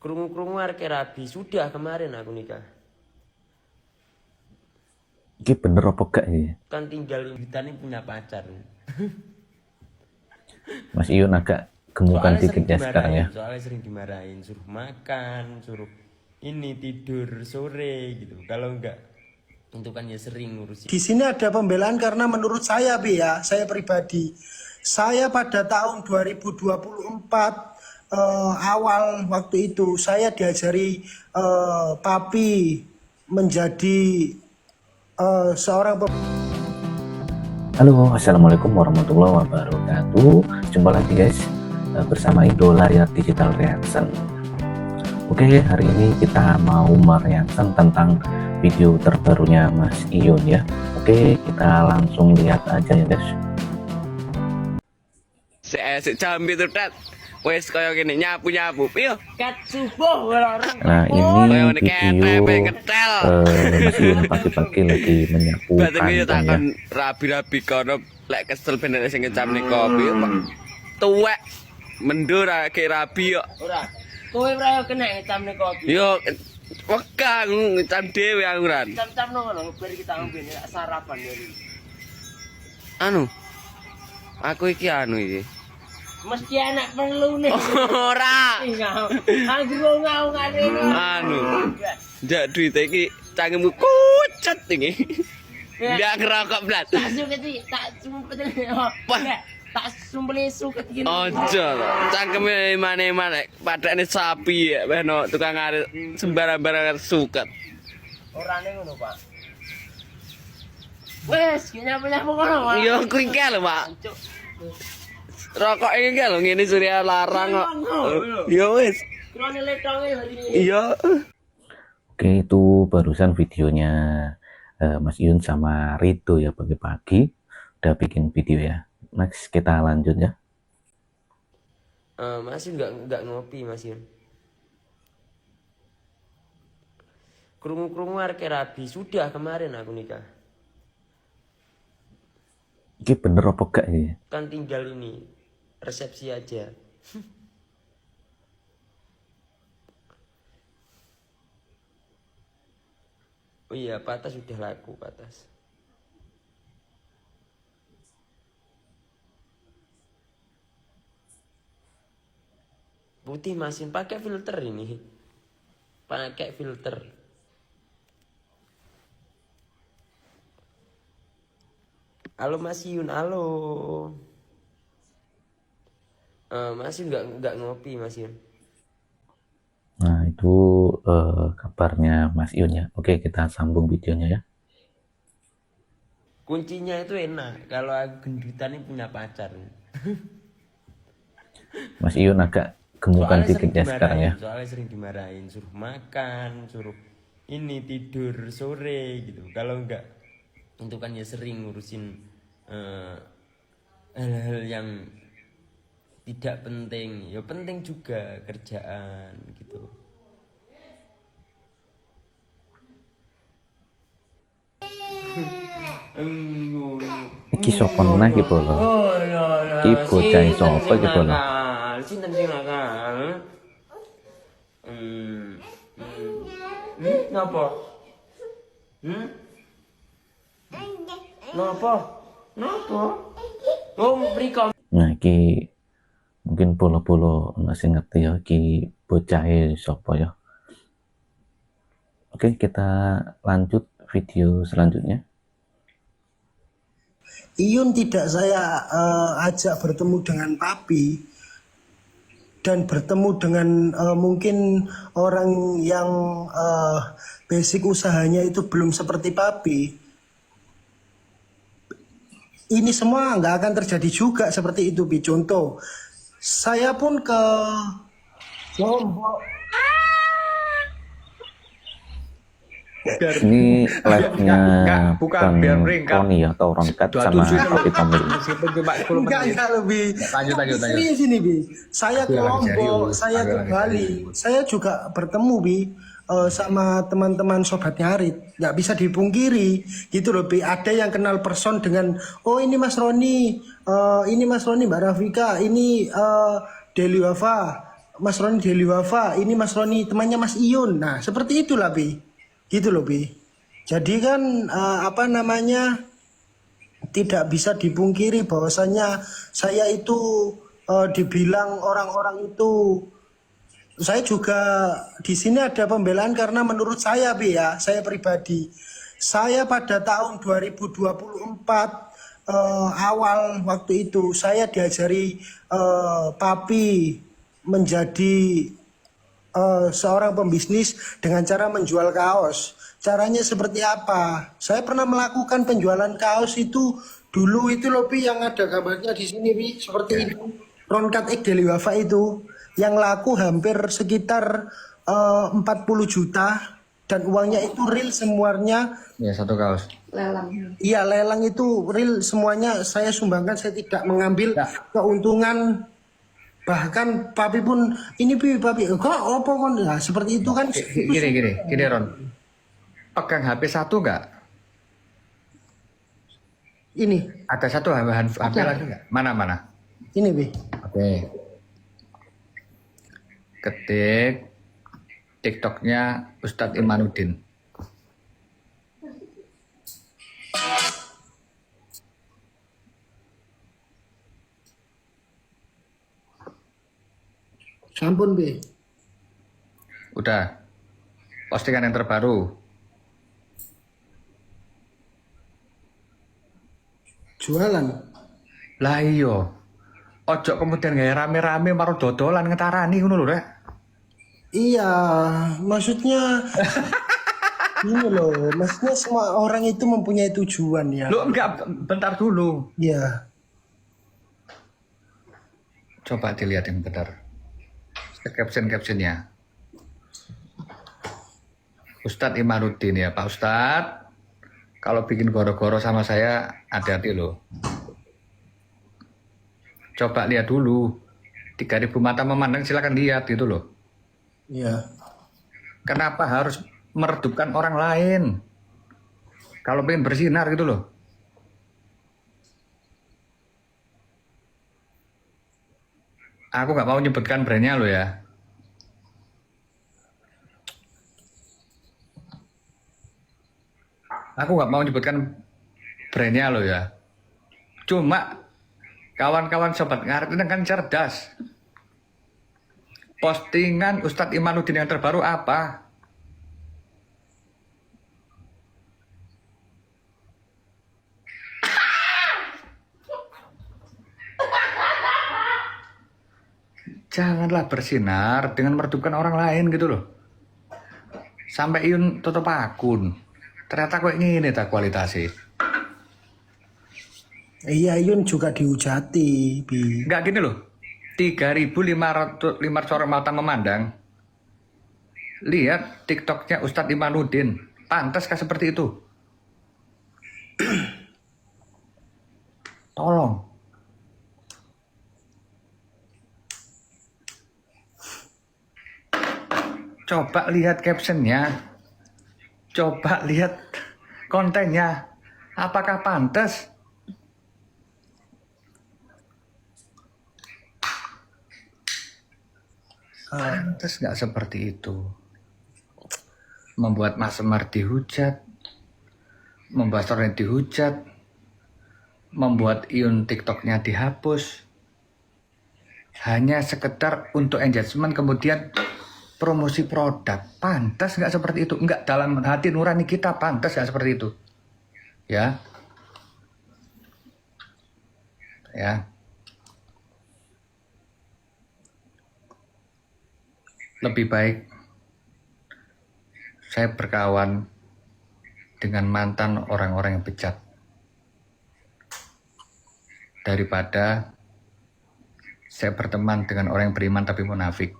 Krungu-krungu arek rabi, sudah kemarin aku nikah. Ini bener apa gak ya? Kan tinggal Intan punya pacar. Mas Iyun agak gemukan dikit ya sekarang ya. Soalnya sering dimarahin, suruh makan, suruh ini tidur sore gitu. Kalau enggak, itu kan ya sering ngurusin. Di sini ada pembelaan karena menurut saya, Bi ya, saya pribadi, saya pada tahun 2024 awal waktu itu saya diajari papi menjadi seorang Halo, assalamualaikum warahmatullahi wabarakatuh. Jumpa lagi guys bersama Idola ya Digital Reaction. Oke, hari ini kita mau mereaction tentang video terbarunya Mas Iyun ya. Oke, kita langsung lihat aja ya guys. Si jambi tuh tet. Wes kaya gini nyapu-nyapu. Piye? Kat subuh orang. Nah, ini video Mas Iyun pagi-pagi lagi menyapu Batenge pantai ya. takon rabi-rabi kono lek kesel ben sing ngecamne kopi. Tuwek mendur ke rabi kok. Ora. Kowe ora kena ngecamne kopi. Yo wekang ngecam dhewe aku ran. Cam-cam ngono bar kita ngombe sarapan ya. Anu. Aku iki anu iki. Mesti anak perlu nih. Ora. Anggur ngau-ngane. Anu. Jak duit iki cangkemmu kucet iki. Ndak ngerokok blas. Tak suket tak sumpet. Tak sumpeli suket gini. Ojo, cangkeme mane-mane padane sapi ya beno tukang arek sembarang-barang suket. Orane ngono, Pak. Wes, nyapu-nyapu kono, Pak. Yo kuwi ke lho, Pak. Rokok iki ke lho ngene Surya larang kok. Yo wis. Krone letonge hari ini. Iya. Oke, itu barusan videonya Mas Iyun sama Rido ya pagi-pagi udah bikin video ya. Next kita lanjut ya. Mas Yun enggak ngopi, Mas Yun. Krungu-krungu arek rabi, sudah kemarin aku nikah. Ini bener apa gak ya? Kan tinggal ini resepsi aja. Oh iya, patas sudah laku, patas. Putih masin pakai filter ini. Pakai filter. Halo Mas Yun, halo. Mas Yun enggak ngopi, Mas Yun. Nah, itu kabarnya Mas Iyun ya. Oke, kita sambung videonya ya. Kuncinya itu enak kalau aku gendutan ini punya pacar. Mas Iyun agak gemukan dikit ya sekarang ya. Soalnya sering dimarahin, suruh makan, suruh ini tidur sore gitu. Kalau enggak, itu kan ya sering ngurusin hal-hal yang tidak penting. Ya penting juga kerjaan gitu. Iki sapa meneh iki bolo? Iki bocah sapa iki bolo? Sinten sing nakal? Napa? Napa? Napa? Oh, mriko. Nah, iki mungkin bolo-bolo masih ngerti ya iki bocahe sapa ya. Oke, kita lanjut video selanjutnya. Iyun tidak saya ajak bertemu dengan papi dan bertemu dengan mungkin orang yang basic usahanya itu belum seperti papi. Ini semua nggak akan terjadi juga seperti itu, Bi. Contoh, saya pun ke Lombok. Ini live-nya Bang Roni atau Roncat sama Papi Tomil. Enggak lebih. Lanjut. Serius ini, Bi. Saya ke Lombok, saya ke Bali. Saya juga bertemu, Bi, sama teman-teman sobat nyarit. Nggak bisa dipungkiri. Gitu loh, Bi. Ada yang kenal person dengan, oh ini Mas Roni, ini Mas Roni, Mbak Rafika, ini Deli Wafa, Mas Roni Deli Wafa, ini Mas Roni temannya Mas Iyun. Nah, seperti itulah, Bi. Gitu loh, Bi. Jadi kan apa namanya, tidak bisa dipungkiri bahwasanya saya itu dibilang orang-orang itu, saya juga di sini ada pembelaan karena menurut saya, Bi, ya, saya pribadi, saya pada tahun 2024 awal waktu itu saya diajari papi menjadi seorang pembisnis dengan cara menjual kaos. Caranya seperti apa? Saya pernah melakukan penjualan kaos itu dulu itu loh, Pi, yang ada gambarnya di sini, Pi, seperti itu. Ronkat Ek Deli Wafa itu yang laku hampir sekitar 40 juta dan uangnya itu real semuanya. Ya, satu kaos. Iya, lelang itu real semuanya saya sumbangkan, saya tidak mengambil keuntungan. Bahkan papi pun ini, papi kok apa kon, nah, seperti itu kan. Gini Ron. Pegang HP satu nggak? Ini Ada satu HP lagi nggak? Mana? ini, Bi. Oke. Ketik TikToknya Ustadz Imanuddin. Sampun, Bi. Udah. Postingan yang terbaru. Jualan. Lah iyo. Ojo kemudian gaya rame-rame maru dodolan ngetarani ngono lho, Rek. Iya, maksudnya ini loh, maksudnya semua orang itu mempunyai tujuan ya. Lu enggak, bentar dulu. Iya. Coba dilihat yang benar. Caption-captionnya. Ustadz Imanuddin ya, Pak Ustadz. Kalau bikin goro-goro sama saya, hati-hati loh. Coba lihat dulu. 3.000 mata memandang, silakan lihat gitu loh. Iya. Kenapa harus meredupkan orang lain? Kalau pengen bersinar gitu loh. Aku nggak mau nyebutkan brandnya loh ya. Aku nggak mau nyebutkan brandnya loh ya. Cuma kawan-kawan sobat ngarit ini kan cerdas. Postingan Ustadz Imanuddin yang terbaru apa? Janganlah bersinar dengan meredupkan orang lain gitu loh. Sampai Iyun tutup akun. Ternyata kok ini tak kualitasnya. Iya, Yun juga dihujati, Bi. Enggak gini loh. 3.500 orang mata memandang. Lihat TikToknya Ustadz Imanuddin. Pantaskah seperti itu? Tolong. Coba lihat captionnya. Coba lihat kontennya. Apakah pantas? Pantas nggak seperti itu. Membuat Mas Semar dihujat. Membuat Soren dihujat. Membuat Iyun TikToknya dihapus. Hanya sekedar untuk engagement kemudian promosi produk. Pantas nggak seperti itu? Nggak, dalam hati nurani kita pantas nggak seperti itu? Ya. Ya. Lebih baik saya berkawan dengan mantan orang-orang yang bejat daripada saya berteman dengan orang yang beriman tapi munafik.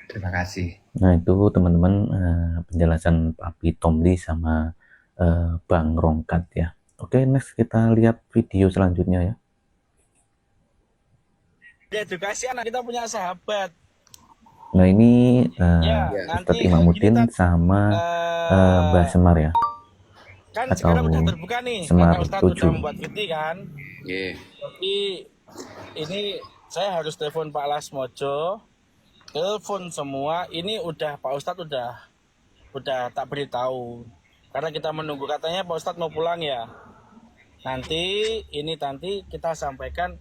Terima kasih. Nah itu teman-teman penjelasan Papi Tomli sama Bang Rongkat ya. Oke, next kita lihat video selanjutnya ya. Edukasi anak kita punya sahabat. Nah ini nanti Ustadz Imanuddin kita, sama Mbah Semar ya. kan Atau sekarang udah terbuka nih, Semar karena Ustadz 7. udah membuat video kan. Nggih. Jadi ini saya harus telepon Pak Lasmojo telepon semua. Ini udah Pak Ustadz udah tak beritahu. Karena kita menunggu, katanya Pak Ustadz mau pulang ya. Nanti kita sampaikan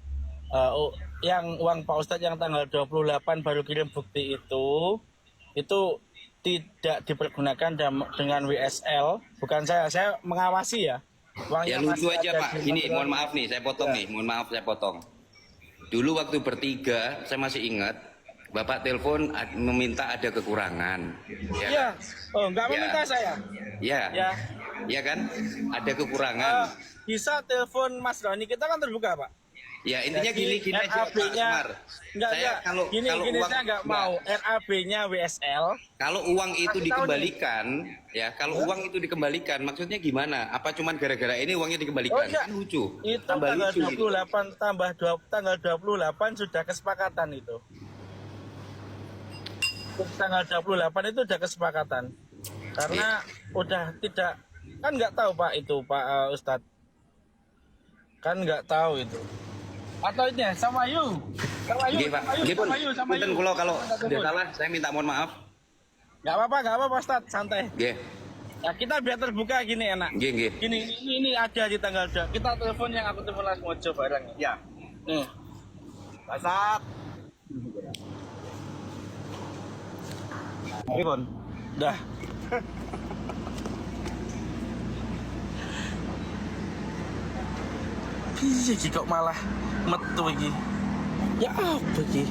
yang uang Pak Ustadz yang tanggal 28 baru kirim bukti itu tidak dipergunakan dengan WSL. Bukan saya mengawasi ya. Ya lucu aja Pak. Ini mohon maaf nih, saya potong nih. Mohon maaf saya potong. Dulu waktu bertiga, saya masih ingat, Bapak telepon meminta ada kekurangan. Ya. Iya. Oh, nggak Ya. meminta saya. Ya. Ya. Ya kan? Ada kekurangan. Bisa telepon Mas Roni, kita kan terbuka Pak. Ya intinya gini aja Pak RAB-nya Semar. enggak, Kalau gini uang, saya nggak mau RAB-nya WSL. Kalau uang itu Kasih tahu dikembalikan, ya kalau uang itu dikembalikan, maksudnya gimana? Apa cuman gara-gara ini uangnya dikembalikan? enggak. Kan lucu. Itu Tambah tanggal lucu gitu. 28 tanggal 28 sudah kesepakatan itu. Tanggal 28 itu sudah kesepakatan. Karena udah tidak, kan nggak tahu Pak itu Pak Ustadz. Kan nggak tahu itu. Atau ini sama Yu. Nggih, Pak. Nggih, Pun. Punten kula kalau ada salah, saya minta mohon maaf. Nggak apa-apa Ustadz, santai. Nggih. Ya kita biar terbuka gini enak. Nggih, nggih. Ini ada di tanggal kita telepon yang aku telepon Las Mojo bareng. Ya. Nih. Pasat. Telepon. Dah. Piye iki kok malah metu iki? Ya apa iki?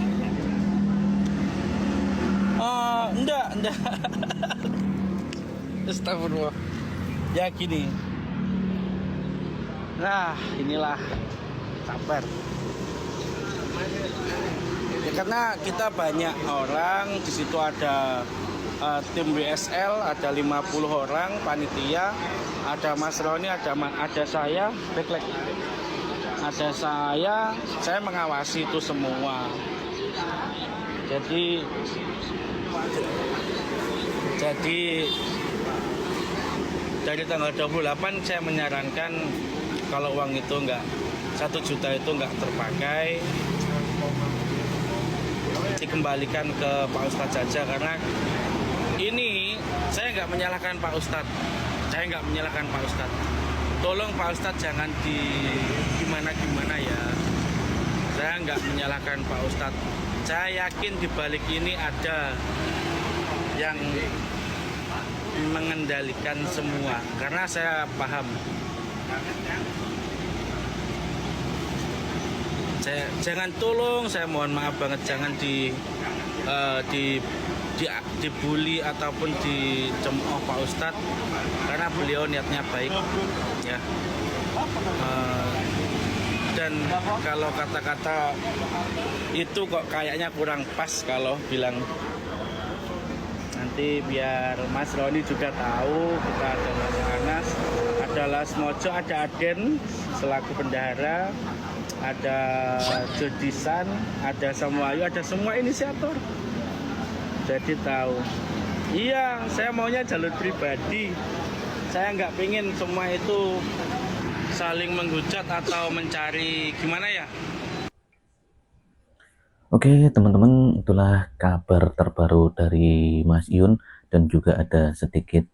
Enggak. Astagfirullah. Ya gini. Nah, inilah sabar. Ya, karena kita banyak orang, di situ ada tim WSL, ada 50 orang panitia, ada Mas Roni, ada saya, backlight. Ada saya mengawasi itu semua. Jadi dari tanggal 28 saya menyarankan kalau uang itu 1 juta itu enggak terpakai, dikembalikan ke Pak Ustadz saja. Karena ini saya nggak menyalahkan Pak Ustadz. Tolong Pak Ustadz jangan gimana ya. Saya nggak menyalahkan Pak Ustadz. Saya yakin di balik ini ada yang mengendalikan semua. Karena saya paham. Saya mohon maaf banget, jangan dibully ataupun dicemooh Pak Ustadz, karena beliau niatnya baik ya. Dan kalau kata-kata itu kok kayaknya kurang pas kalau bilang. Nanti biar Mas Roni juga tahu kita ada Mas Anas, ada Las Mojo, ada Aden selaku bendahara, ada Jodisan, ada Samuayu, ada semua inisiator. Jadi tahu. Iya, saya maunya jalur pribadi. Saya nggak pengen semua itu saling menghujat atau mencari gimana ya. Oke teman-teman, itulah kabar terbaru dari Mas Iyun, dan juga ada sedikit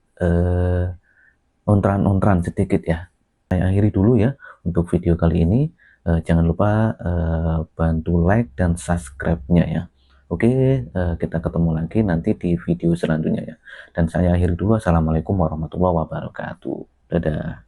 ontran-ontran sedikit ya. Saya akhiri dulu ya untuk video kali ini. Jangan lupa bantu like dan subscribe-nya ya. Oke, kita ketemu lagi nanti di video selanjutnya ya. Dan saya akhiri dulu. Assalamualaikum warahmatullahi wabarakatuh. Dadah.